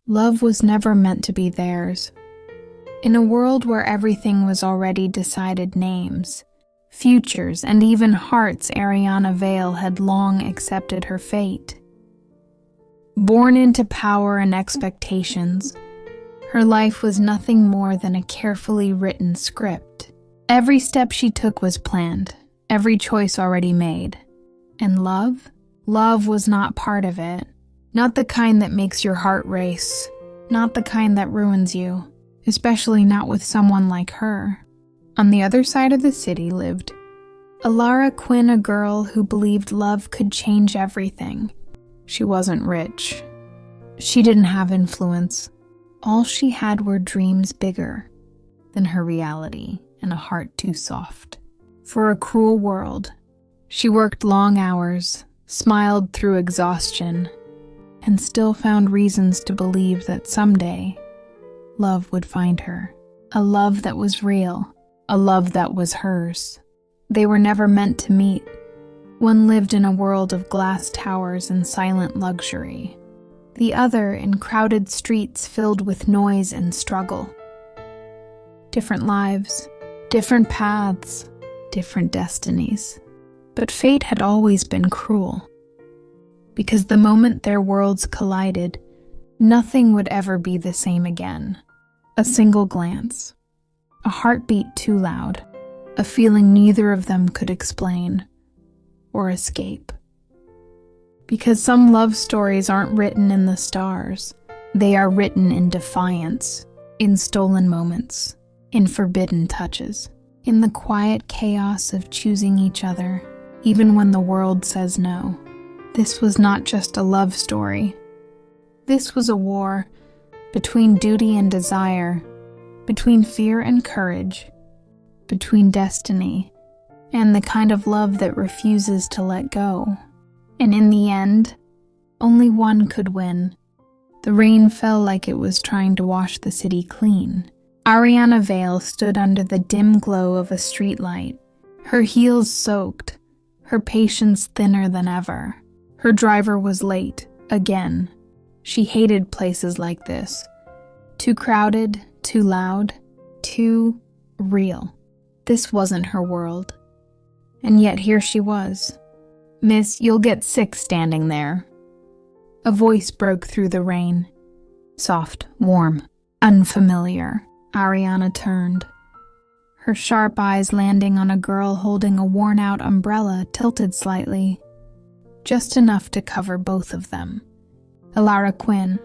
Love was never meant to be theirs. In a world where everything was already decided, names, futures, and even hearts, Ariana Vale had long accepted her fate. Born into power and expectations, her life was nothing more than a carefully written script. Every step she took was planned, every choice already made. And love? Love was not part of it. Not the kind that makes your heart race. Not the kind that ruins you. Especially not with someone like her. On the other side of the city lived Elara Quinn, a girl who believed love could change everything. She wasn't rich. She didn't have influence. All she had were dreams bigger than her reality and a heart too soft for a cruel world. She worked long hours, smiled through exhaustion, and still found reasons to believe that someday love would find her. A love that was real, a love that was hers. They were never meant to meet. One lived in a world of glass towers and silent luxury. The other in crowded streets filled with noise and struggle. Different lives, different paths, different destinies. But fate had always been cruel. Because the moment their worlds collided, nothing would ever be the same again. A single glance, a heartbeat too loud, a feeling neither of them could explain or escape. Because some love stories aren't written in the stars, they are written in defiance, in stolen moments, in forbidden touches, in the quiet chaos of choosing each other, even when the world says no. This was not just a love story. This was a war between duty and desire, between fear and courage, between destiny and the kind of love that refuses to let go. And in the end, only one could win. The rain fell like it was trying to wash the city clean. Ariana Vale stood under the dim glow of a streetlight, her heels soaked, her patience thinner than ever. Her driver was late, again. She hated places like this. Too crowded, too loud, too real. This wasn't her world. And yet here she was. "Miss, you'll get sick standing there." A voice broke through the rain. Soft, warm, unfamiliar. Ariana turned. Her sharp eyes landing on a girl holding a worn-out umbrella tilted slightly. Just enough to cover both of them. Elara Quinn.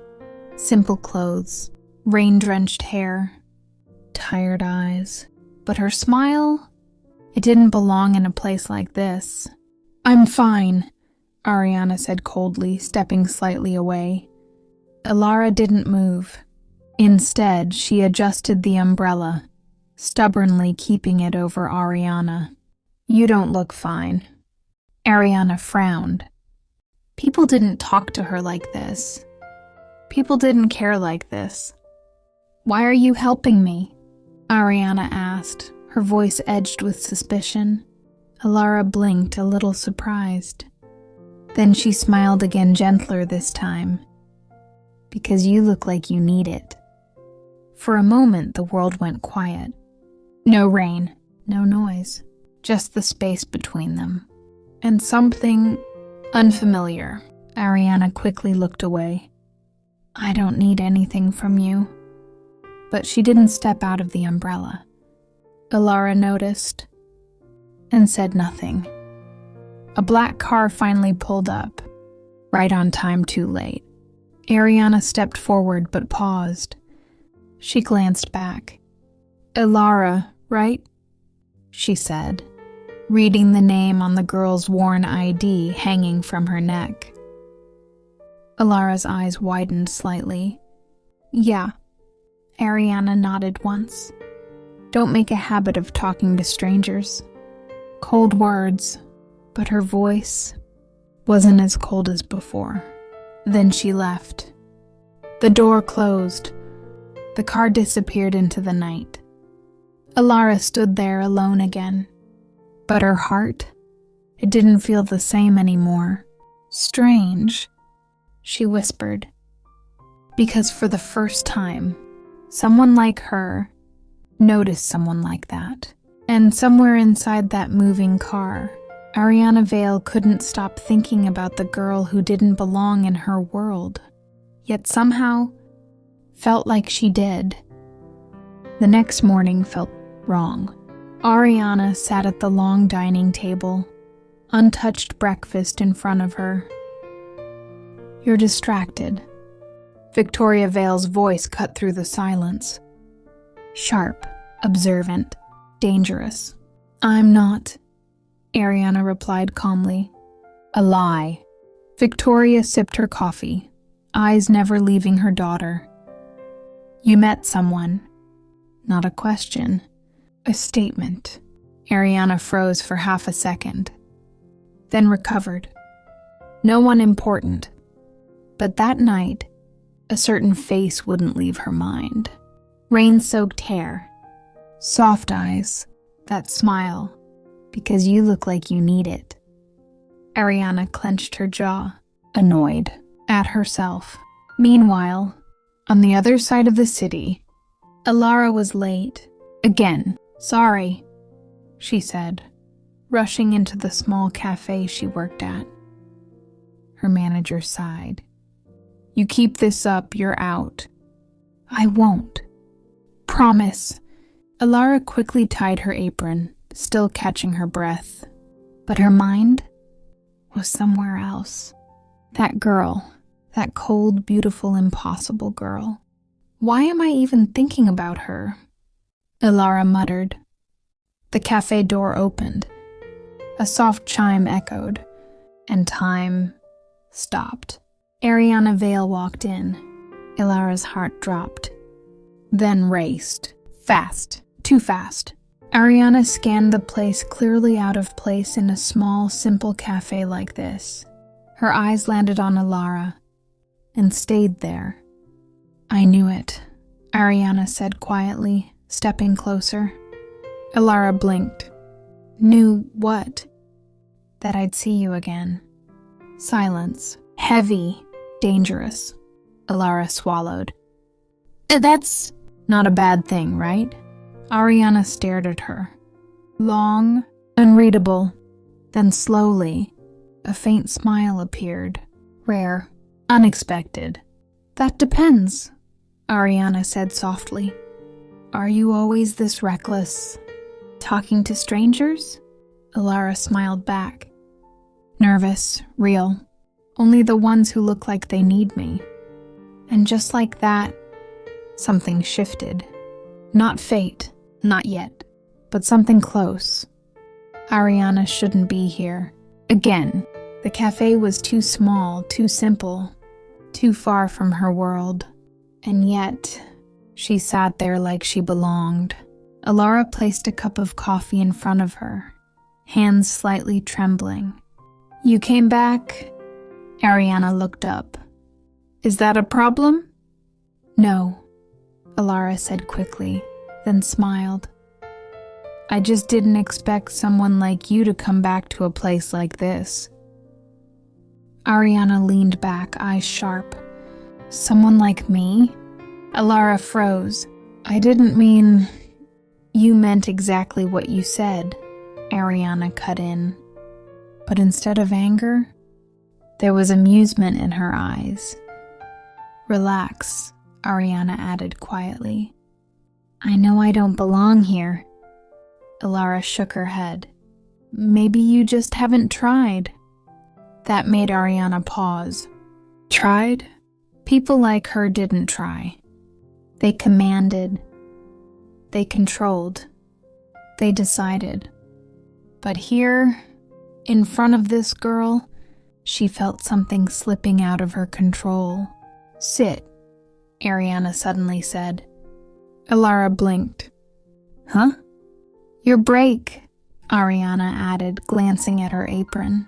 Simple clothes, rain-drenched hair, tired eyes. But her smile? It didn't belong in a place like this. "I'm fine," Ariana said coldly, stepping slightly away. Elara didn't move. Instead, she adjusted the umbrella, stubbornly keeping it over Ariana. "You don't look fine." Ariana frowned. People didn't talk to her like this. People didn't care like this. "Why are you helping me?" Ariana asked, her voice edged with suspicion. Elara blinked, a little surprised. Then she smiled again, gentler this time. "Because you look like you need it." For a moment, the world went quiet. No rain, no noise, just the space between them. And something unfamiliar. Ariana quickly looked away. "I don't need anything from you." But she didn't step out of the umbrella. Elara noticed and said nothing. A black car finally pulled up, right on time, too late. Ariana stepped forward but paused. She glanced back. "Elara, right?" she said, reading the name on the girl's worn ID hanging from her neck. Elara's eyes widened slightly. "Yeah." Ariana nodded once. "Don't make a habit of talking to strangers." Cold words, but her voice wasn't as cold as before. Then she left. The door closed. The car disappeared into the night. Elara stood there alone again. But her heart, it didn't feel the same anymore. "Strange," she whispered. Because for the first time, someone like her noticed someone like that. And somewhere inside that moving car, Ariana Vale couldn't stop thinking about the girl who didn't belong in her world, yet somehow felt like she did. The next morning felt wrong. Ariana sat at the long dining table, untouched breakfast in front of her. "You're distracted." Victoria Vale's voice cut through the silence. Sharp, observant, dangerous. "I'm not," Ariana replied calmly. "A lie." Victoria sipped her coffee, eyes never leaving her daughter. "You met someone." Not a question, a statement. Ariana froze for half a second, then recovered. No one important. But that night, a certain face wouldn't leave her mind. Rain-soaked hair, soft eyes, that smile, because you look like you need it. Ariana clenched her jaw, annoyed at herself. Meanwhile, on the other side of the city, Elara was late. Again. "Sorry," she said, rushing into the small cafe she worked at. Her manager sighed. "You keep this up, you're out." "I won't. Promise." Elara quickly tied her apron, still catching her breath. But her mind was somewhere else. That girl, that cold, beautiful, impossible girl. "Why am I even thinking about her?" Elara muttered. The cafe door opened. A soft chime echoed, and time stopped. Ariana Vale walked in. Elara's heart dropped, then raced. Fast. Too fast. Ariana scanned the place clearly out of place in a small, simple cafe like this. Her eyes landed on Elara and stayed there. "I knew it," Ariana said quietly, stepping closer. Elara blinked. "Knew what?" "That I'd see you again." Silence. Heavy. Dangerous. Elara swallowed. "That's not a bad thing, right?" Ariana stared at her. Long, unreadable. Then slowly, a faint smile appeared. Rare. Unexpected. "That depends," Ariana said softly. "Are you always this reckless? Talking to strangers?" Elara smiled back. "Nervous, real. Only the ones who look like they need me." And just like that, something shifted. Not fate, not yet, but something close. Ariana shouldn't be here. Again, the cafe was too small, too simple, too far from her world. And yet, she sat there like she belonged. Elara placed a cup of coffee in front of her, hands slightly trembling. "You came back?" Ariana looked up. "Is that a problem?" "No," Elara said quickly, then smiled. "I just didn't expect someone like you to come back to a place like this." Ariana leaned back, eyes sharp. "Someone like me?" Elara froze. "I didn't mean..." "You meant exactly what you said," Ariana cut in. But instead of anger, there was amusement in her eyes. "Relax," Ariana added quietly. "I know I don't belong here." Elara shook her head. "Maybe you just haven't tried." That made Ariana pause. Tried? People like her didn't try. They commanded. They controlled. They decided. But here, in front of this girl, she felt something slipping out of her control. "Sit," Ariana suddenly said. Elara blinked. "Huh?" "Your break," Ariana added, glancing at her apron.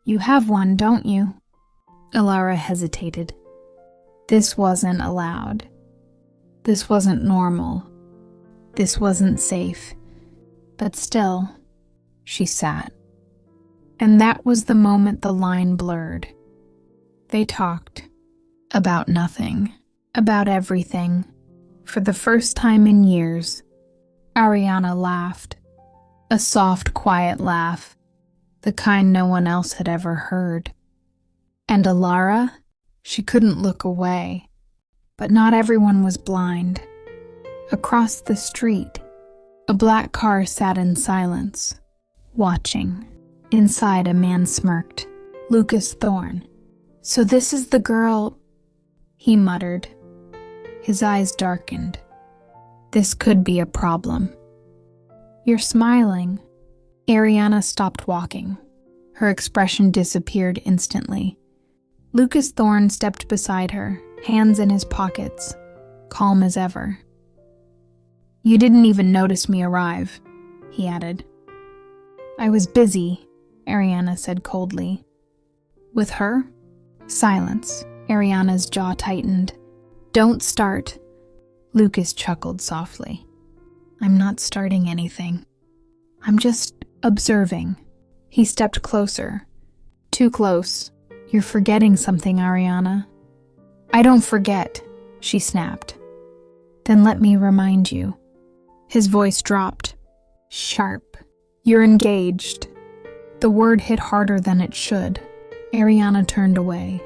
"You have one, don't you?" Elara hesitated. This wasn't allowed. This wasn't normal. This wasn't safe. But still, she sat. And that was the moment the line blurred. They talked. About nothing. About everything. For the first time in years, Ariana laughed. A soft, quiet laugh, the kind no one else had ever heard. And Elara? She couldn't look away. But not everyone was blind. Across the street, a black car sat in silence, watching. Inside, a man smirked. Lucas Thorne. "So this is the girl," he muttered. His eyes darkened. This could be a problem. "You're smiling." Ariana stopped walking. Her expression disappeared instantly. Lucas Thorne stepped beside her, hands in his pockets, calm as ever. "You didn't even notice me arrive," he added. "I was busy," Ariana said coldly. "With her?" Silence. Ariana's jaw tightened. "Don't start." Lucas chuckled softly. "I'm not starting anything. I'm just observing." He stepped closer. Too close. "You're forgetting something, Ariana." "I don't forget," she snapped. "Then let me remind you." His voice dropped. Sharp. "You're engaged." The word hit harder than it should. Ariana turned away.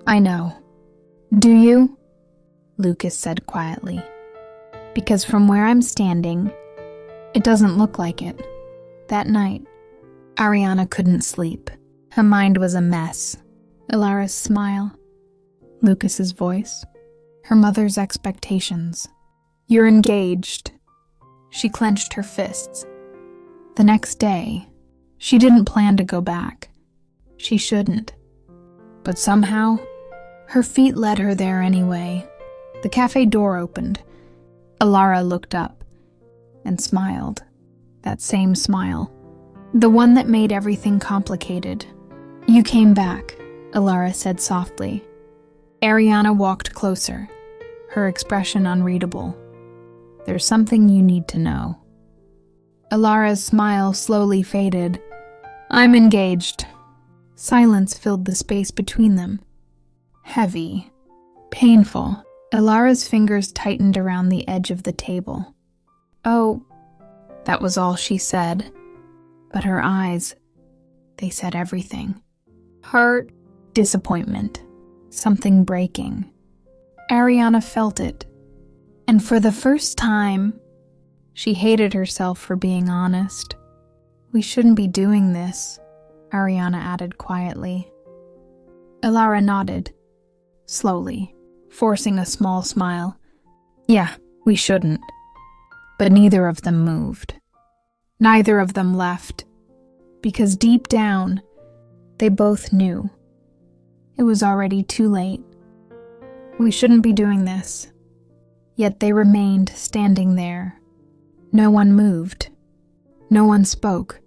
"I know." "Do you?" Lucas said quietly. "Because from where I'm standing, it doesn't look like it." That night, Ariana couldn't sleep. Her mind was a mess. Elara's smile, Lucas's voice, her mother's expectations. "You're engaged." She clenched her fists. The next day, she didn't plan to go back. She shouldn't. But somehow, her feet led her there anyway. The cafe door opened. Elara looked up and smiled. That same smile. The one that made everything complicated. "You came back," Elara said softly. Ariana walked closer, her expression unreadable. "There's something you need to know." Elara's smile slowly faded. "I'm engaged." Silence filled the space between them. Heavy. Painful. Elara's fingers tightened around the edge of the table. "Oh," that was all she said. But her eyes, they said everything. Hurt. Disappointment. Something breaking. Ariana felt it. And for the first time, she hated herself for being honest. "We shouldn't be doing this," Ariana added quietly. Elara nodded, slowly, forcing a small smile. "Yeah, we shouldn't." But neither of them moved. Neither of them left. Because deep down, they both knew. It was already too late. We shouldn't be doing this. Yet they remained standing there. No one moved. No one spoke.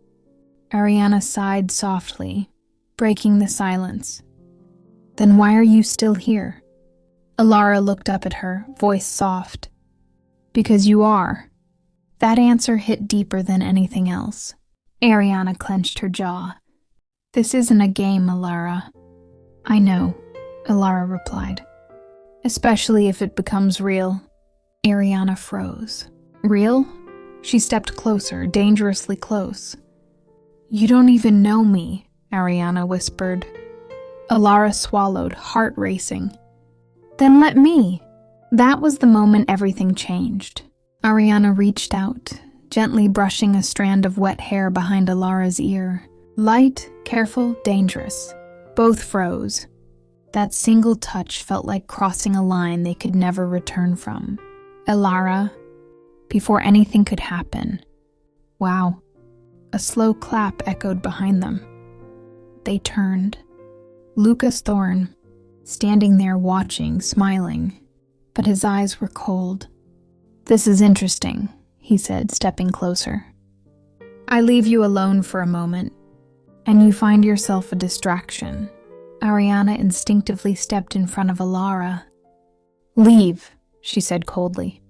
Ariana sighed softly, breaking the silence. "Then why are you still here?" Elara looked up at her, voice soft. "Because you are." That answer hit deeper than anything else. Ariana clenched her jaw. "This isn't a game, Elara." "I know," Elara replied. "Especially if it becomes real." Ariana froze. "Real?" She stepped closer, dangerously close. "You don't even know me," Ariana whispered. Elara swallowed, heart racing. "Then let me." That was the moment everything changed. Ariana reached out, gently brushing a strand of wet hair behind Elara's ear. Light, careful, dangerous. Both froze. That single touch felt like crossing a line they could never return from. Elara, before anything could happen. Wow. A slow clap echoed behind them. They turned. Lucas Thorne, standing there watching, smiling, but his eyes were cold. "This is interesting," he said, stepping closer. "I leave you alone for a moment, and you find yourself a distraction." Ariana instinctively stepped in front of Elara. "Leave," she said coldly.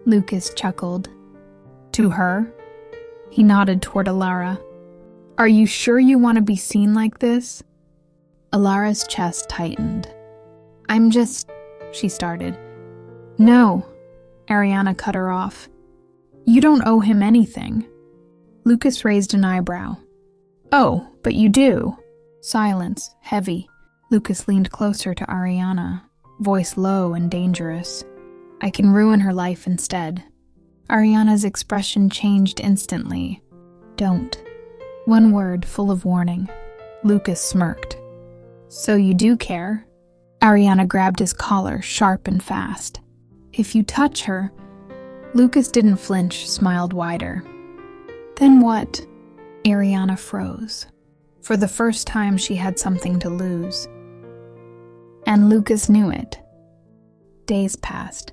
Lucas chuckled. "To her?" He nodded toward Elara. "Are you sure you want to be seen like this?" Elara's chest tightened. She started. No, Ariana cut her off. You don't owe him anything. Lucas raised an eyebrow. Oh, but you do. Silence, heavy. Lucas leaned closer to Ariana, voice low and dangerous. I can ruin her life instead. Ariana's expression changed instantly. Don't. One word full of warning. Lucas smirked. So you do care? Ariana grabbed his collar, sharp and fast. If you touch her... Lucas didn't flinch, smiled wider. Then what? Ariana froze. For the first time, she had something to lose. And Lucas knew it. Days passed.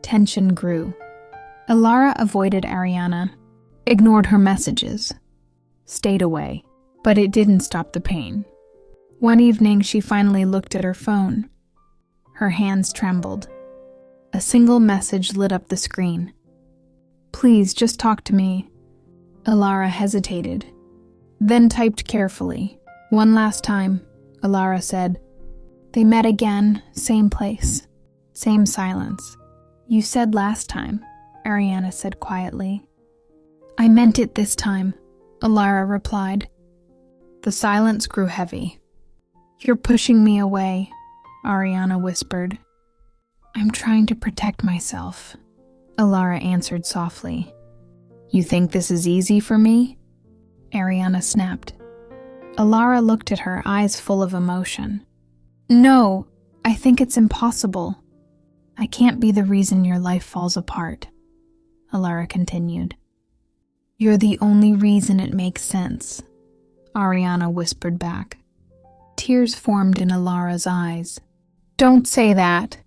Tension grew. Elara avoided Ariana, ignored her messages, stayed away, but it didn't stop the pain. One evening, she finally looked at her phone. Her hands trembled. A single message lit up the screen. Please, just talk to me. Elara hesitated, then typed carefully. One last time, Elara said. They met again, same place, same silence. You said last time, Ariana said quietly. I meant it this time, Elara replied. The silence grew heavy. You're pushing me away, Ariana whispered. I'm trying to protect myself, Elara answered softly. You think this is easy for me? Ariana snapped. Elara looked at her, eyes full of emotion. No, I think it's impossible. I can't be the reason your life falls apart, Elara continued. You're the only reason it makes sense, Ariana whispered back. Tears formed in Elara's eyes. Don't say that,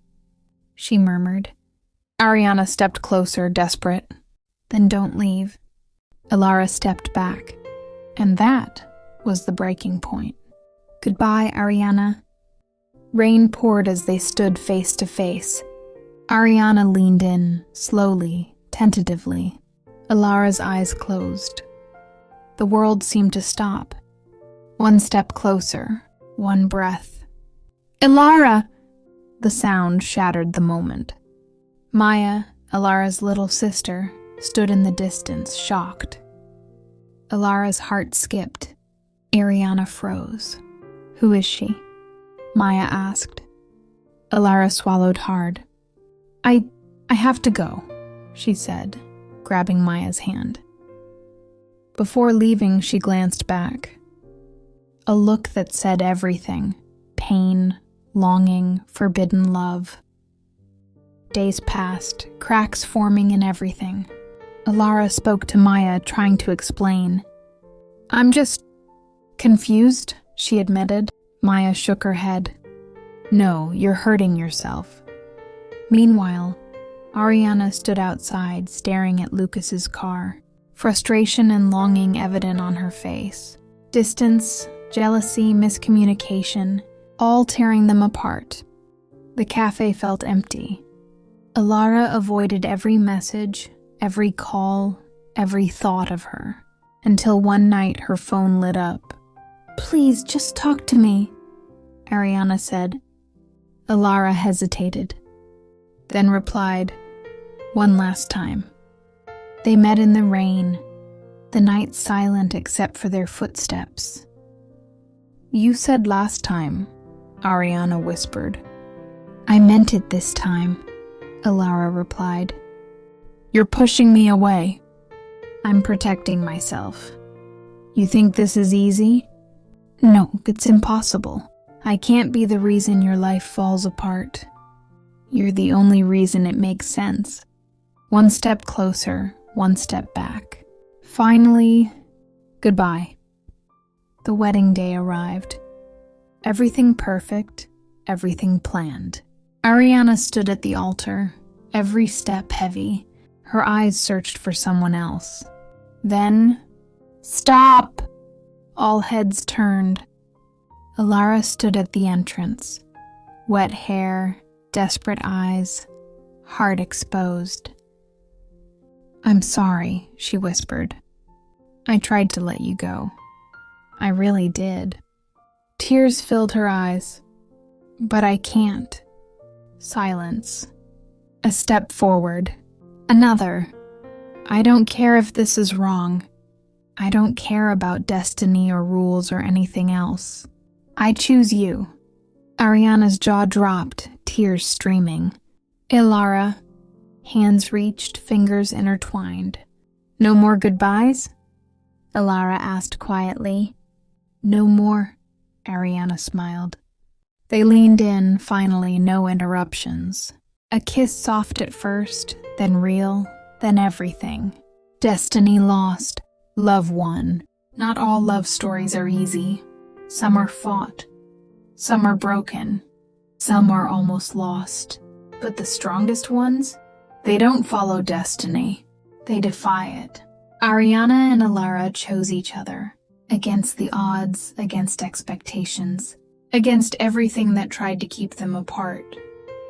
she murmured. Ariana stepped closer, desperate. Then don't leave. Elara stepped back. And that was the breaking point. Goodbye, Ariana. Rain poured as they stood face to face. Ariana leaned in, slowly, tentatively. Elara's eyes closed. The world seemed to stop. One step closer, one breath. Elara! The sound shattered the moment. Maya, Elara's little sister, stood in the distance, shocked. Elara's heart skipped. Ariana froze. Who is she? Maya asked. Elara swallowed hard. I have to go, she said, grabbing Maya's hand. Before leaving, she glanced back. A look that said everything: pain, longing, forbidden love. Days passed, cracks forming in everything. Elara spoke to Maya, trying to explain. I'm just confused, she admitted. Maya shook her head. No, you're hurting yourself. Meanwhile, Ariana stood outside, staring at Lucas's car, frustration and longing evident on her face. Distance, jealousy, miscommunication, all tearing them apart. The cafe felt empty. Elara avoided every message, every call, every thought of her, until one night her phone lit up. Please, just talk to me, Ariana said. Elara hesitated, then replied, one last time. They met in the rain, the night silent except for their footsteps. You said last time, Ariana whispered. I meant it this time, Elara replied. You're pushing me away. I'm protecting myself. You think this is easy? No, it's impossible. I can't be the reason your life falls apart. You're the only reason it makes sense. One step closer, one step back. Finally, goodbye. The wedding day arrived. Everything perfect, everything planned. Ariana stood at the altar, every step heavy. Her eyes searched for someone else. Then, stop! All heads turned. Elara stood at the entrance. Wet hair, desperate eyes, heart exposed. I'm sorry, she whispered. I tried to let you go. I really did. Tears filled her eyes. But I can't. Silence. A step forward. Another. I don't care if this is wrong. I don't care about destiny or rules or anything else. I choose you. Ariana's jaw dropped, tears streaming. Elara. Hands reached, fingers intertwined. No more goodbyes? Elara asked quietly. No more, Ariana smiled. They leaned in, finally, no interruptions. A kiss soft at first, then real, then everything. Destiny lost, love won. Not all love stories are easy. Some are fought. Some are broken. Some are almost lost. But the strongest ones? They don't follow destiny. They defy it. Ariana and Elara chose each other. Against the odds, against expectations. Against everything that tried to keep them apart.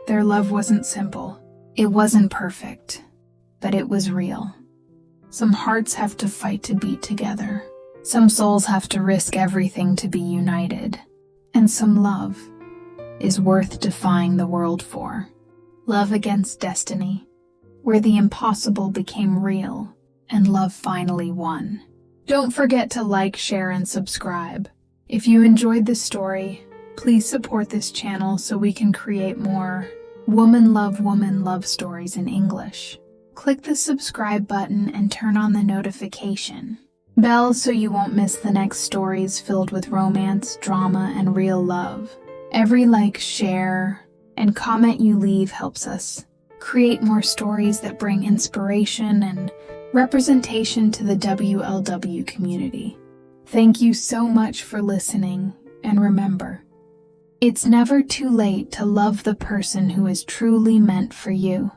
Their love wasn't simple. It wasn't perfect. But it was real. Some hearts have to fight to beat together. Some souls have to risk everything to be united. And some love is worth defying the world for. Love against destiny, where the impossible became real and love finally won. Don't forget to like, share, and subscribe. If you enjoyed this story, please support this channel so we can create more woman love stories in English. Click the subscribe button and turn on the notification bell so you won't miss the next stories filled with romance, drama, and real love. Every like, share, and comment you leave helps us create more stories that bring inspiration and representation to the WLW community. Thank you so much for listening, and remember, it's never too late to love the person who is truly meant for you.